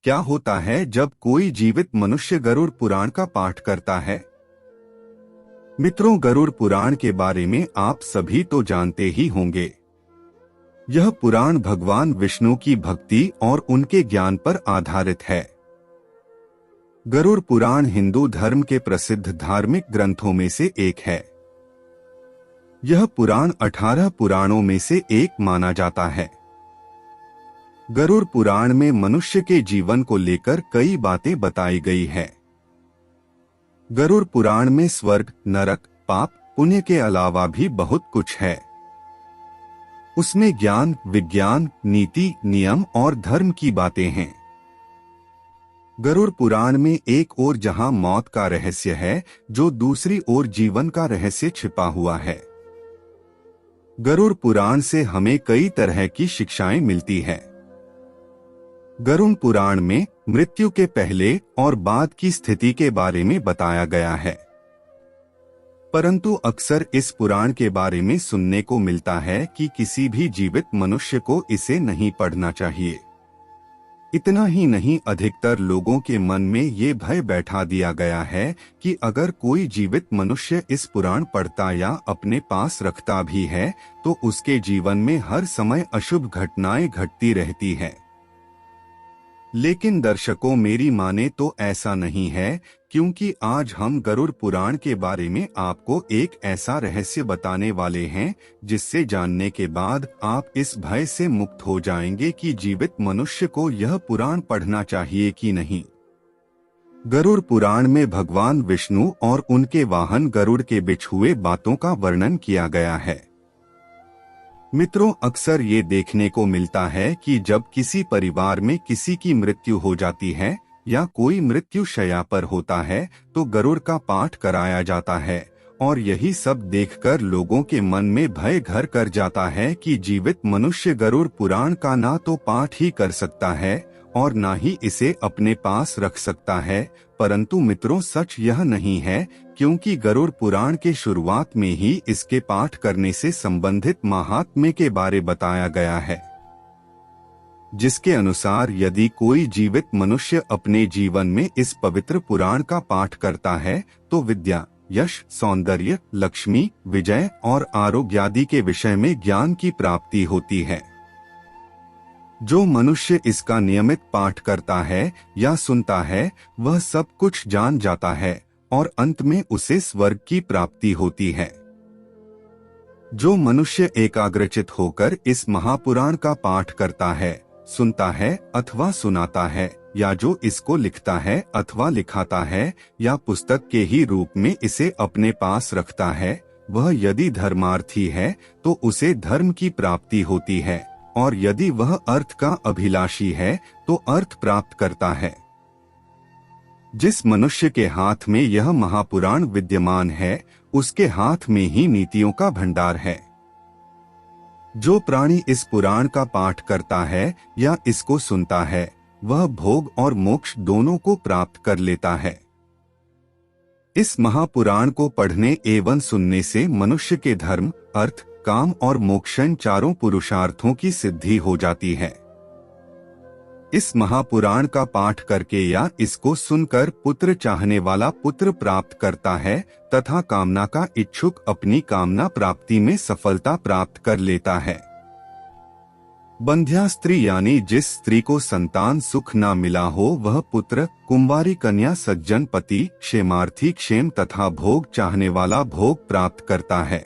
क्या होता है जब कोई जीवित मनुष्य गरुड़ पुराण का पाठ करता है? मित्रों, गरुड़ पुराण के बारे में आप सभी तो जानते ही होंगे। यह पुराण भगवान विष्णु की भक्ति और उनके ज्ञान पर आधारित है। गरुड़ पुराण हिंदू धर्म के प्रसिद्ध धार्मिक ग्रंथों में से एक है। यह पुराण 18 पुराणों में से एक माना जाता है। गरुड़ पुराण में मनुष्य के जीवन को लेकर कई बातें बताई गई है। गरुड़ पुराण में स्वर्ग, नरक, पाप, पुण्य के अलावा भी बहुत कुछ है। उसमें ज्ञान, विज्ञान, नीति, नियम और धर्म की बातें हैं। गरुड़ पुराण में एक ओर जहां मौत का रहस्य है, जो दूसरी ओर जीवन का रहस्य छिपा हुआ है। गरुड़ पुराण से हमें कई तरह की शिक्षाएं मिलती है। गरुड़ पुराण में मृत्यु के पहले और बाद की स्थिति के बारे में बताया गया है। परंतु अक्सर इस पुराण के बारे में सुनने को मिलता है कि किसी भी जीवित मनुष्य को इसे नहीं पढ़ना चाहिए। इतना ही नहीं, अधिकतर लोगों के मन में ये भय बैठा दिया गया है कि अगर कोई जीवित मनुष्य इस पुराण पढ़ता या अपने पास रखता भी है तो उसके जीवन में हर समय अशुभ घटनाएं घटती रहती है। लेकिन दर्शकों, मेरी माने तो ऐसा नहीं है, क्योंकि आज हम गरुड़ पुराण के बारे में आपको एक ऐसा रहस्य बताने वाले हैं जिससे जानने के बाद आप इस भय से मुक्त हो जाएंगे कि जीवित मनुष्य को यह पुराण पढ़ना चाहिए कि नहीं। गरुड़ पुराण में भगवान विष्णु और उनके वाहन गरुड़ के बीच हुए बातों का वर्णन किया गया है। मित्रों, अक्सर ये देखने को मिलता है कि जब किसी परिवार में किसी की मृत्यु हो जाती है या कोई मृत्यु शैया पर होता है तो गरुड़ का पाठ कराया जाता है, और यही सब देखकर लोगों के मन में भय घर कर जाता है कि जीवित मनुष्य गरुड़ पुराण का ना तो पाठ ही कर सकता है और ना ही इसे अपने पास रख सकता है। परंतु मित्रों, सच यह नहीं है, क्योंकि गरुड़ पुराण के शुरुआत में ही इसके पाठ करने से संबंधित महात्म्य के बारे बताया गया है, जिसके अनुसार यदि कोई जीवित मनुष्य अपने जीवन में इस पवित्र पुराण का पाठ करता है तो विद्या, यश, सौंदर्य, लक्ष्मी, विजय और आरोग्य आदि के विषय में ज्ञान की प्राप्ति होती है। जो मनुष्य इसका नियमित पाठ करता है या सुनता है वह सब कुछ जान जाता है और अंत में उसे स्वर्ग की प्राप्ति होती है। जो मनुष्य एकाग्रचित होकर इस महापुराण का पाठ करता है, सुनता है अथवा सुनाता है, या जो इसको लिखता है अथवा लिखाता है या पुस्तक के ही रूप में इसे अपने पास रखता है, वह यदि धर्मार्थी है तो उसे धर्म की प्राप्ति होती है, और यदि वह अर्थ का अभिलाषी है तो अर्थ प्राप्त करता है। जिस मनुष्य के हाथ में यह महापुराण विद्यमान है उसके हाथ में ही नीतियों का भंडार है। जो प्राणी इस पुराण का पाठ करता है या इसको सुनता है वह भोग और मोक्ष दोनों को प्राप्त कर लेता है। इस महापुराण को पढ़ने एवं सुनने से मनुष्य के धर्म, अर्थ, काम और मोक्षन चारों पुरुषार्थों की सिद्धि हो जाती है। इस महापुराण का पाठ करके या इसको सुनकर पुत्र चाहने वाला पुत्र प्राप्त करता है तथा कामना का इच्छुक अपनी कामना प्राप्ति में सफलता प्राप्त कर लेता है। बंध्या स्त्री यानी जिस स्त्री को संतान सुख न मिला हो वह पुत्र, कुंवारी कन्या सज्जन पति, क्षेमार्थी क्षेम तथा भोग चाहने वाला भोग प्राप्त करता है।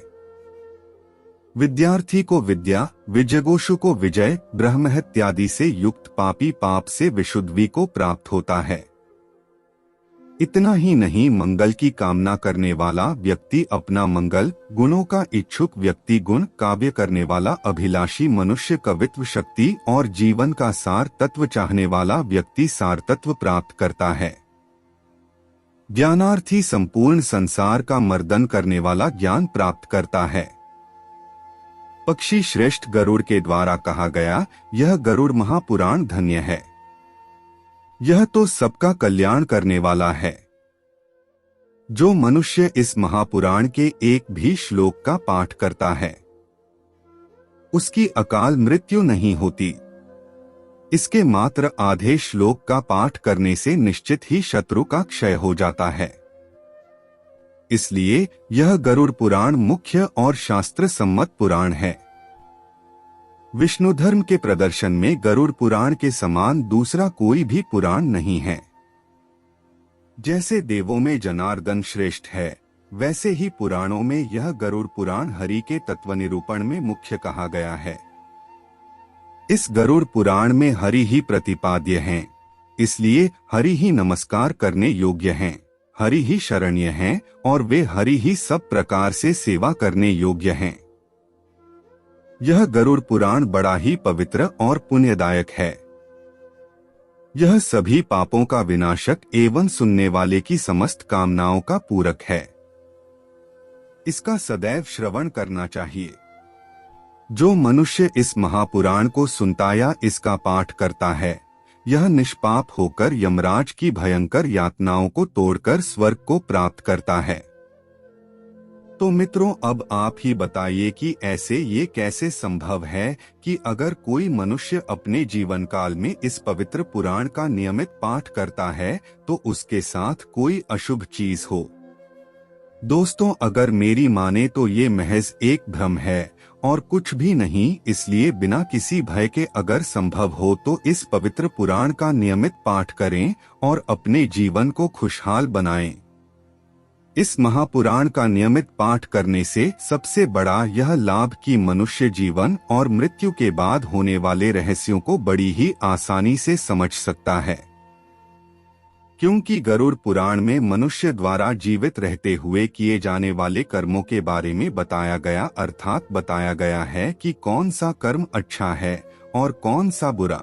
विद्यार्थी को विद्या, विजयगोषु को विजय, ब्रह्महत्यादि से युक्त पापी पाप से विशुद्धि को प्राप्त होता है। इतना ही नहीं, मंगल की कामना करने वाला व्यक्ति अपना मंगल, गुणों का इच्छुक व्यक्ति गुण, काव्य करने वाला अभिलाषी मनुष्य कवित्व शक्ति और जीवन का सार तत्व चाहने वाला व्यक्ति सार तत्व प्राप्त करता है। ज्ञानार्थी संपूर्ण संसार का मर्दन करने वाला ज्ञान प्राप्त करता है। पक्षी श्रेष्ठ गरुड़ के द्वारा कहा गया, यह गरुड़ महापुराण धन्य है। यह तो सबका कल्याण करने वाला है। जो मनुष्य इस महापुराण के एक भी श्लोक का पाठ करता है उसकी अकाल मृत्यु नहीं होती। इसके मात्र आधे श्लोक का पाठ करने से निश्चित ही शत्रु का क्षय हो जाता है। इसलिए यह गरुड़ पुराण मुख्य और शास्त्र सम्मत पुराण है। विष्णु धर्म के प्रदर्शन में गरुड़ पुराण के समान दूसरा कोई भी पुराण नहीं है। जैसे देवों में जनार्दन श्रेष्ठ है, वैसे ही पुराणों में यह गरुड़ पुराण हरि के तत्व निरूपण में मुख्य कहा गया है। इस गरुड़ पुराण में हरि ही प्रतिपाद्य हैं, इसलिए हरि ही नमस्कार करने योग्य हैं, हरि ही शरण्य हैं और वे हरि ही सब प्रकार से सेवा करने योग्य हैं। यह गरुड़ पुराण बड़ा ही पवित्र और पुण्यदायक है। यह सभी पापों का विनाशक एवं सुनने वाले की समस्त कामनाओं का पूरक है। इसका सदैव श्रवण करना चाहिए। जो मनुष्य इस महापुराण को सुनता या इसका पाठ करता है, यह निष्पाप होकर यमराज की भयंकर यातनाओं को तोड़कर स्वर्ग को प्राप्त करता है। तो मित्रों, अब आप ही बताइए कि ऐसे ये कैसे संभव है कि अगर कोई मनुष्य अपने जीवन काल में इस पवित्र पुराण का नियमित पाठ करता है तो उसके साथ कोई अशुभ चीज हो। दोस्तों, अगर मेरी माने तो ये महज एक भ्रम है और कुछ भी नहीं। इसलिए बिना किसी भय के अगर संभव हो तो इस पवित्र पुराण का नियमित पाठ करें और अपने जीवन को खुशहाल बनाएं। इस महापुराण का नियमित पाठ करने से सबसे बड़ा यह लाभ कि मनुष्य जीवन और मृत्यु के बाद होने वाले रहस्यों को बड़ी ही आसानी से समझ सकता है। क्योंकि गरुड़ पुराण में मनुष्य द्वारा जीवित रहते हुए किए जाने वाले कर्मों के बारे में बताया गया, अर्थात बताया गया है कि कौन सा कर्म अच्छा है और कौन सा बुरा।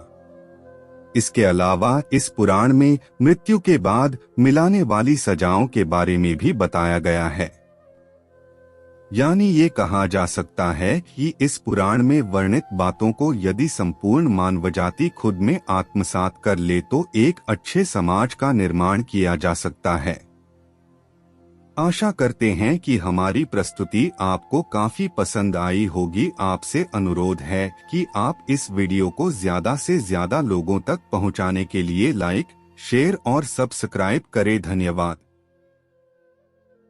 इसके अलावा इस पुराण में मृत्यु के बाद मिलाने वाली सजाओं के बारे में भी बताया गया है। यानी ये कहा जा सकता है कि इस पुराण में वर्णित बातों को यदि संपूर्ण मानवजाति खुद में आत्मसात कर ले तो एक अच्छे समाज का निर्माण किया जा सकता है। आशा करते हैं कि हमारी प्रस्तुति आपको काफी पसंद आई होगी। आपसे अनुरोध है कि आप इस वीडियो को ज्यादा से ज्यादा लोगों तक पहुंचाने के लिए लाइक, शेयर और सब्सक्राइब करें। धन्यवाद।